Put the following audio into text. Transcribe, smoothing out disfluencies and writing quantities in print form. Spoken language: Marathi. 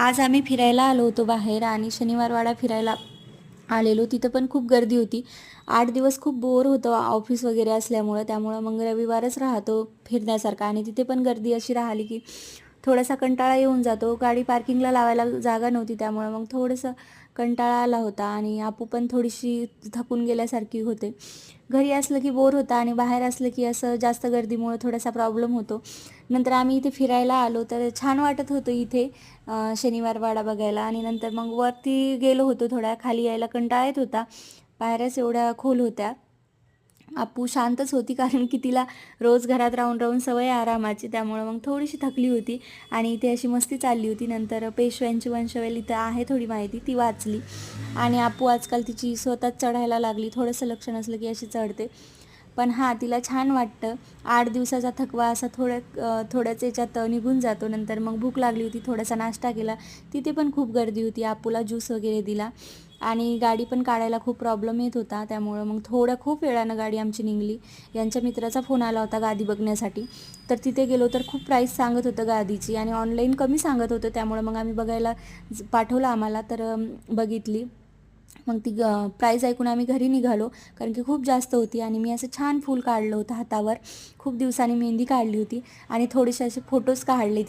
आज आम्ही फिरायला आलो होतो बाहेर आणि शनिवारवाडा फिरायला आलेलो. तिथं पण खूप गर्दी होती. 8 दिवस खूप बोर होतं ऑफिस वगैरे असल्यामुळं. त्यामुळं मग रविवारच राहतो फिरण्यासारखा आणि तिथे पण गर्दी अशी राहिली की थोडासा कंटाळा येऊन जातो. गाडी पार्किंगला लावायला जागा नव्हती त्यामुळं मग थोडंसं कंटाळा आला होता आणि आपू पण थोडीशी थकून गेल्यासारखी होते. घरी असलं की बोर होतं आणि बाहेर असलं की असं जास्त गर्दीमुळं थोडासा प्रॉब्लेम होतो. नंतर आम्ही इथे फिरायला आलो तर छान वाटत होतं इथे शनिवारवाडा बघायला आणि नंतर मग वरती गेलो होतो. थोड्या खाली यायला कंटाळा येत होता. पायऱ्याच एवढ्या खोल होत्या. आपू शांतच होती कारण की तिला रोज घरात राहून राहून सवय आहे आरामाची, त्यामुळं मग थोडीशी थकली होती आणि इथे अशी मस्ती चालली होती. नंतर पेशव्यांची वंशावळ इथं आहे थोडी माहिती ती वाचली आणि आपू आजकाल तिची स्वतःच चढायला लागली. थोडंसं लक्ष नसलं की अशी चढते. पण हां, तिला छान वाटतं. 8 दिवसाचा थकवा असा थोड्याच याच्यात निघून जातो. नंतर मग भूक लागली होती, थोडासा नाश्ता केला. तिथे पण खूप गर्दी होती. आपूला ज्यूस वगैरे दिला आणि गाडी पण काढायला खूप प्रॉब्लेम येत होता. त्यामुळं मग खूप वेळानं गाडी आमची निघाली. यांच्या मित्राचा फोन आला होता गादी बघण्यासाठी. तर तिथे गेलो तर खूप प्राईस सांगत होतं गादीची आणि ऑनलाईन कमी सांगत होतं. त्यामुळं मग आम्ही बघायला पाठवलं आम्हाला, तर बघितली. मग ती प्राईज ऐकून आम्ही घरी निघालो कारण की खूप जास्त होती आणि मी असं छान फूल काढलं होतं हातावर. खूप दिवसांनी मेहंदी काढली होती आणि थोडेसे असे फोटोज काढले तिथे.